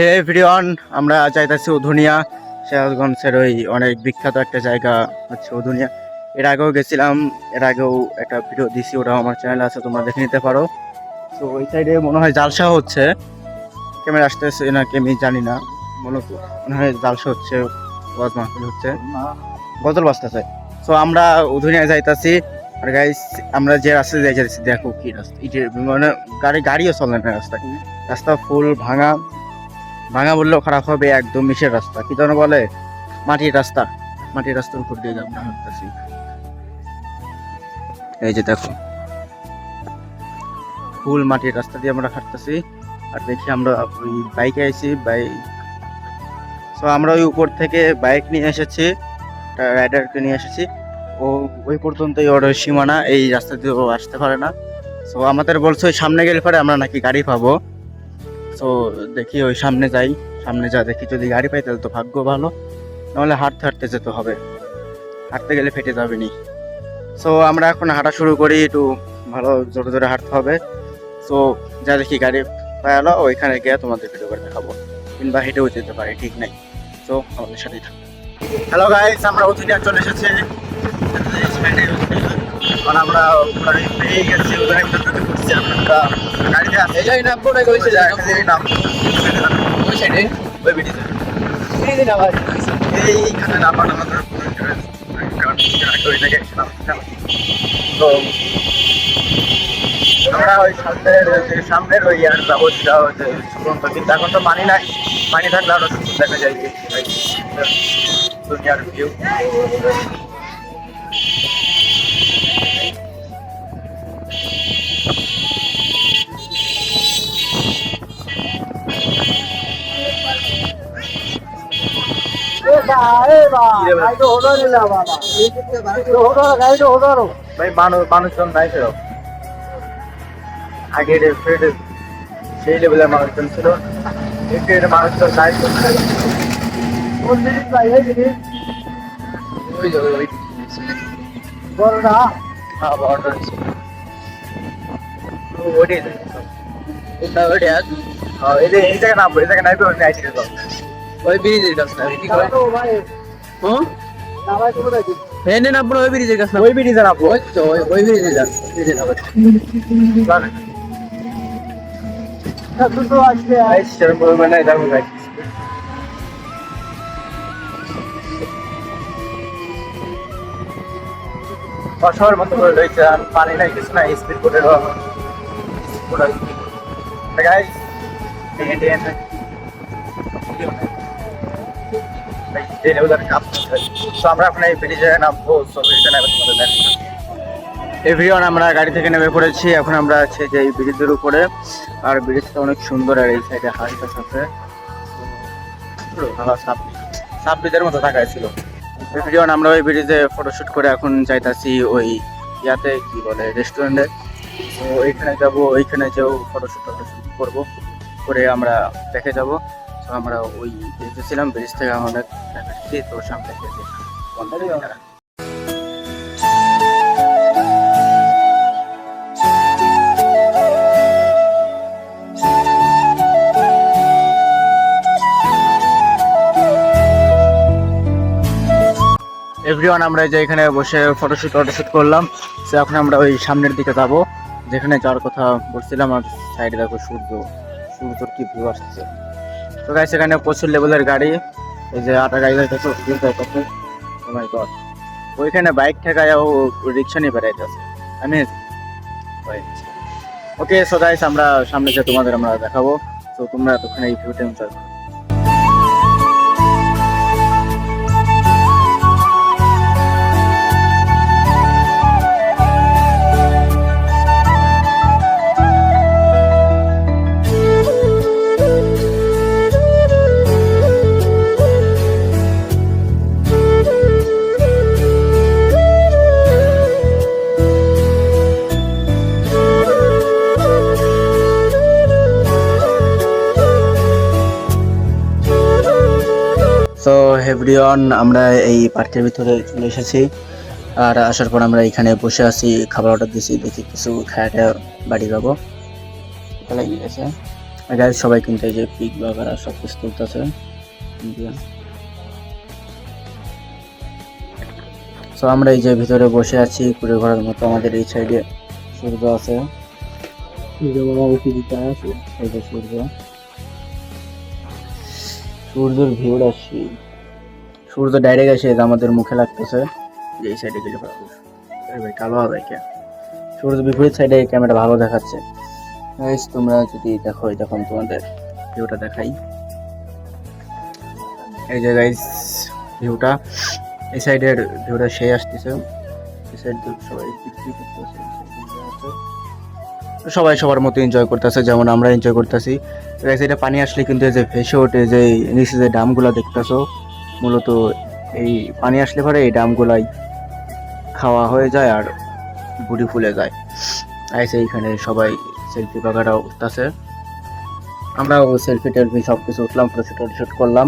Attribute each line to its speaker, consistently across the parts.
Speaker 1: হে everyone, আমরা যাইতেছি উধুনিয়া। সিরাজগঞ্জের ওই অনেক বিখ্যাত একটা জায়গা হচ্ছে উধুনিয়া। এর আগেও গেছিলাম, এর আগেও একটা ভিডিও দিছি, ওটা আমার চ্যানেলে আছে, তোমরা দেখে নিতে পারো। তো ওই সাইডে মনে হয় জালসা হচ্ছে, ক্যামেরা আসতেছে নাকি আমি জানি না, মনে হয় জালসা হচ্ছে, ওয়াজ মাহফিল হচ্ছে, গজল বাজতেছে। তো আমরা উধুনিয়া যাইতাছি। আর গাইস, আমরা যে রাস্তায় যাইতেছি দেখো কি রাস্তা, ইটের মানে গাড়িও চলে না রাস্তায়। রাস্তা ফুল ভাঙা, ভাঙা বললেও খারাপ হবে, একদম মিশের রাস্তা, কি যেন বলে, মাটির রাস্তা। মাটির রাস্তার উপর দিয়ে আমরা হাঁটতেছি। এই যে দেখো, ফুল মাটির রাস্তা দিয়ে আমরা হাঁটতেছি। আর দেখি আমরা ওই বাইকে আইছি, বাইক। তো আমরা ওই উপর থেকে বাইক নিয়ে এসেছি, রাইডারকে নিয়ে এসেছি। ও ওই পর্যন্তই ওর সীমানা, এই রাস্তা দিয়ে ও আসতে পারে না। তো আমাদের বলছে ওই সামনে গেলে পরে আমরা নাকি গাড়ি পাবো। তো দেখি ওই সামনে যাই, সামনে যা দেখি যদি গাড়ি পাই তাহলে তো ভাগ্য ভালো, নাহলে হাঁটতে হাঁটতে যেতে হবে, হাঁটতে গেলে ফেটে যাবে নি। সো আমরা এখন হাঁটা শুরু করি, একটু ভালো জোরে জোরে হাঁটতে হবে। সো যা দেখি গাড়ি পাইলো ওইখানে গিয়ে তোমাদের ভিডিও করে দেখাবো, কিংবা হেঁটেও যেতে পারি, ঠিক নাই। তো আমাদের সাথেই থাকো। হ্যালো গাইস, আমরা উধুনিয়া চলে এসেছি। এখন আমরা পেয়ে গেছি, উদয় করছি আমরা গাড়িতে আসি। এই নাম কোথায় কইছে, এই নাম ওই সাইডে, ওই বিটিতে এইখানে নাম্বার আমাদের। তো আমরা ওই সামনের ওই আর যাবো, সেটা হচ্ছে সুরন্ত, কিন্তু এখন তো পানি নাই, পানি থাকলে আরো সুন্দর দেখা যায় দুনিয়ার ভিউ। ভাই মানুষজন নাই ফেরত, আগে সেই লেভেলের মানুষজন ছিল, মানুষজন নাই। বড়টা, হ্যাঁ বড়টা এই জায়গায় নামবো, এই জায়গায় নামবো, ওই ব্রিজের কাছে নামবো, ওই ব্রিজের কাছে, ওই ব্রিজে নামবো, ওই ব্রিজে যান, অসহায়ের মতো করে রয়েছে, আর পানি নাই, কিছু নাই, স্পিড বোটের আমরা এখন এই ব্রিজে নামবো। এভরিওয়ান, আমরা গাড়ি থেকে নেমে পড়েছি, এখন আমরা আছি যে এই ব্রিজের উপরে। আর ব্রিজটা অনেক সুন্দর, আর এই সাইডে হালকা সাথে সাবব্রিজের মতো থাকা ছিল। এভরিওয়ান, আমরা ওই ব্রিজে ফটোশুট করে এখন যাইতাছি ওই ইয়াতে, কি বলে, রেস্টুরেন্টে। তো ওইখানে যাবো, ওইখানে যেও ফটোশুট করবো, করে আমরা দেখে যাবো। তো আমরা ওই ব্রিজে ছিলাম, ব্রিজ থেকে আমাদের দেখাচ্ছি, তো সামনে গেছে এভরিওয়ান। আমরা যে এখানে বসে ফটোশুট করলাম। সো এখন আমরা ওই সামনের দিকে যাব, যেখানে যাওয়ার কথা বলছিলাম। আর সাইডে দেখো সূর্যর কি ভিউ আসছে। তো গাইস, এখানে প্রচুর লেভেলের গাড়ি, এই যে আটা গাড়ি যাইতেছে, ও মাই গড, ওইখানে বাইক ঠেকায় ও রিক্সা নিয়ে বেড়াইতেছে। আমি ওকে। সো গাইস, আমরা সামনে যে তোমাদের আমরা দেখাবো, তো তোমরা ওখানে এই ভিউটা এনজয় করো। তো এভরিওয়ান, আমরা এই পার্কের ভিতরে চলে এসেছি। আর আসার পর আমরা এখানে বসে আছি, খাবার অর্ডার দিয়েছি, দেখি কিছু খাওয়া বাড়ি যাবো। গাইস সবাই কিন্তু এই যে পিক বাগারা সব কিছু তুলতেছে। তো আমরা এই যে ভিতরে বসে আছি কুড়ে ঘরের মতো, আমাদের এই সাইডে সূর্য আছে, এই যে সূর্য, সূর্যের ভিউটা আসছি, সূর্য ডাইরেক্ট এসে আমাদের মুখে লাগতেছে। এই সাইডে গেলে ভাই কালো হবে কে, সূর্য বিপরীত সাইডে ক্যামেরা ভালো দেখাচ্ছে। গাইস তোমরা যদি দেখো, তখন তোমাদের ভিউটা দেখাই। এই যে গাইস ভিউটা, এই সাইডের ভিউটা সেই আসতেছে, এই সাইড সবাই পিকনিক করতেছে, সবাই সবার মতো এনজয় করতেছে যেমন আমরা এনজয় করতেছি। গাইস এটা পানি আসলে কিন্তু এই যে ভেসে ওঠে, যে নিচে যে ডামগুলা দেখতেছো, মূলত এই পানি আসলে পরে এই ডামগুলাই খাওয়া হয়ে যায় আর বুড়ি ফুলে যায়। আইসে এইখানে সবাই সেলফি বাগাটা উঠতেছে, আমরাও সেলফি টেলফি সব কিছু উঠলাম, ফটো শুট করলাম।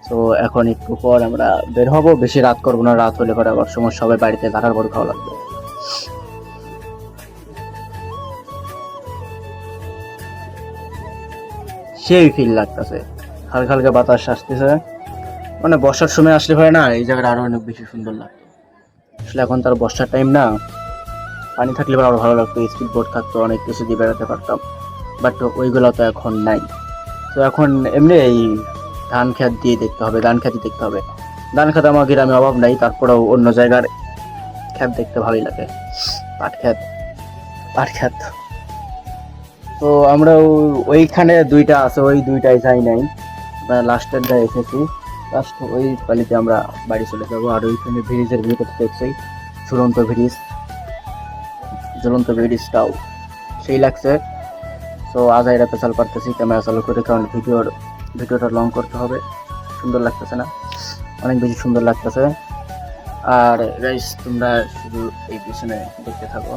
Speaker 1: তো এখন একটু পর আমরা বের হব, বেশি রাত করবো না, রাত হলে পরে আবার সময় সবাই বাড়িতে থাকার পর খাওয়া লাগবে। সেই ফিল লাগতেছে, হালকা হালকা বাতাস আসতেছে, মানে বর্ষার সময় আসলে হয় না এই জায়গাটা আরো অনেক বেশি সুন্দর লাগতো। আসলে এখন তার বর্ষার টাইম না, পানি থাকলে আরো ভালো লাগতো, স্পিড বোট থাকতো, অনেক কিছু দিয়ে বেড়াতে পারতাম, বাট ওইগুলো তো এখন নাই। তো এখন এমনি এই ধান খেত দিয়ে দেখতে হবে, ধান খেতে দেখতে হবে। ধান খেত আমার গ্রামে অভাব নাই, তারপরেও অন্য জায়গার খেত দেখতে ভালোই লাগে, পাট খেত, পাট খেত। তো আমরা ওইখানে দুইটা আছে, ওই দুইটাই যাই নাই, লাস্টের যা এসেছি, লাস্ট ওই পালিতে আমরা বাড়ি চলে যাবো। আর ওইখানে ব্রিজের ভিতর দেখছি ঝুলন্ত ব্রিজ, ঝুলন্ত ব্রিজটাও সেই লাগছে। তো আজ এটা পেছাল পারতেছি ক্যামেরা চালু করে, কারণ ভিডিওটা লং করতে হবে, সুন্দর লাগতেছে না, অনেক বেশি সুন্দর লাগতেছে। আর গাইস তোমরা শুধু এই পিছনে দেখতে থাকো,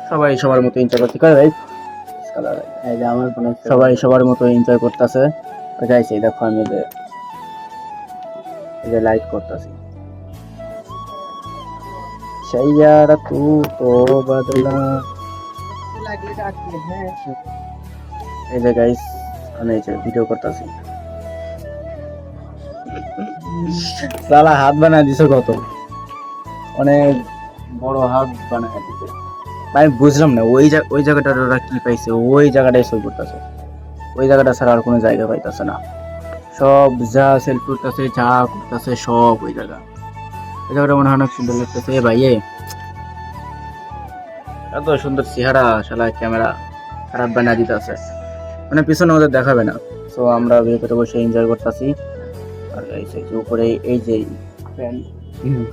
Speaker 1: সবাই সবার মতো এনজয় করতে পারে, সবাই সবার মতো এনজয় করতেছে। গাইস এই দেখো আমি এই যে লাইট করতেছি, शायरा तू तो बदला। এই যে গাইস আমি এই যে ভিডিও করতেছি, সালা হাত বানায় দিছো, কত অনেক বড় হাত বানায় দিছে। আমি বুঝলাম না ওই জায়গাটার ওরা কি পাইছে, ওই জায়গাটাই ছবি করতেছে, ওই জায়গাটা ছাড়া আর কোনো জায়গা পাইতেছে না। সব যা সেলফি করতেছে, যা করতেছে সব ওই জায়গা, এই জায়গাটা মনে হয় অনেক সুন্দর লাগতেছে। ভাই এত সুন্দর চেহারা, শালা ক্যামেরা খারাপ বানিয়ে দিতে আছে, মানে পিছনে ওদের দেখাবে না। তো আমরা ভিতরে বসে এনজয় করতেছি। আর উপরে এই যে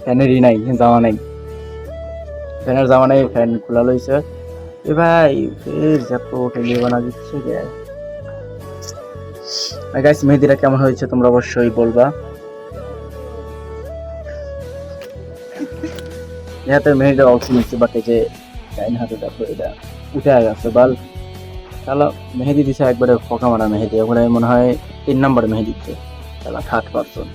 Speaker 1: ফ্যানেরই নাই, জামা নাই, ফ্যানের জামা নাই, ফ্যান খোলা লইছে। এ ভাই ফের যত টেলিয়ে বানা দিচ্ছে গাইস। মেহেদিটা কেমন হয়েছে তোমরা অবশ্যই বলবা। হাতে মেহেদিটা অবশ্যই নিচ্ছে, বাট এই যে ডাইন হাতে দেখো এটা উঠে গেছে বাল, তাহলে মেহেদি দিছে একবারে ফোকা মারা মেহেদি, ওখানে মনে হয় 3 নাম্বার মেহেদি দিচ্ছে, তাহলে 60%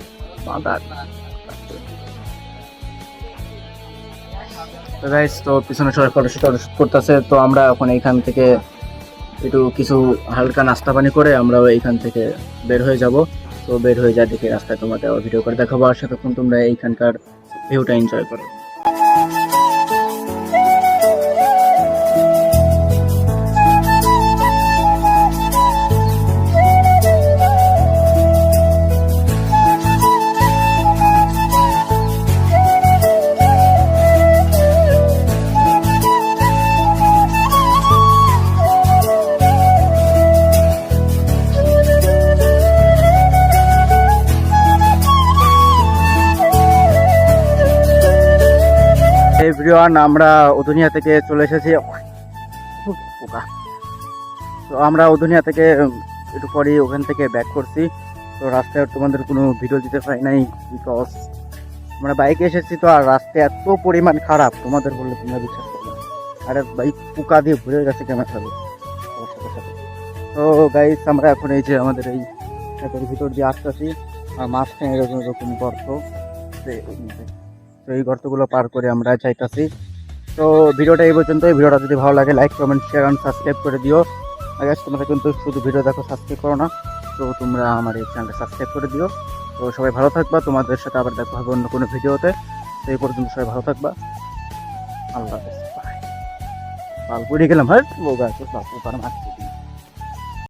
Speaker 1: তো গাইস। তো পিছনে সবাই ফটোশুট করতেছে, তো আমরা এখন এইখান থেকে একটু কিছু হালকা নাস্তা পানি করে আমরা এইখান থেকে বের হয়ে যাব। তো বের হয়ে যায় দেখে রাস্তায় তোমাকে আবার ভিডিও করে দেখাবো, আর সাথে তোমরা এইখানকার ভিউটা এনজয় করো। এভরিওয়ান আমরা উদুনিয়া থেকে চলে এসেছি, তো আমরা উদুনিয়া থেকে একটু পরে ওখান থেকে ব্যাক করছি। তো রাস্তায় তোমাদের কোনো ভিডিও দিতে পারি নাই, বিকজ আমরা বাইকে এসেছি, তো আর রাস্তায় এত পরিমাণ খারাপ তোমাদের বললে তোমরা বিশ্বাস করবে, আর বাইক পোকা দিয়ে ভরে গেছে ক্যামেরা সাথে সাথে। তো গাইস আমরা এখন এই যে আমাদের এই ক্ষেতের ভিতর দিয়ে আসতেছি, আর মাঝখানে এরকম গর্ত, তো এই গর্তগুলো পার করে আমরা যাইতাছি। তো তো ভিডিওটা এই পর্যন্ত। ভিডিওটা যদি ভালো লাগে like comment share and subscribe করে দিও। আগে তোমরা কিন্তু শুধু ভিডিও দেখো, সাবস্ক্রাইব করো না, তো তোমরা আমার এই চ্যানেলটা সাবস্ক্রাইব করে দিও। তো সবাই ভালো থাকবা, তোমাদের সাথে আবার দেখা হবে অন্য কোনো ভিডিওতে। তো এই পর্যন্ত সবাই ভালো থাকবা, আল্লাহ হাফেজ। পাল পুড়ে গেলাম, হ্যাঁ বাপু মারছি।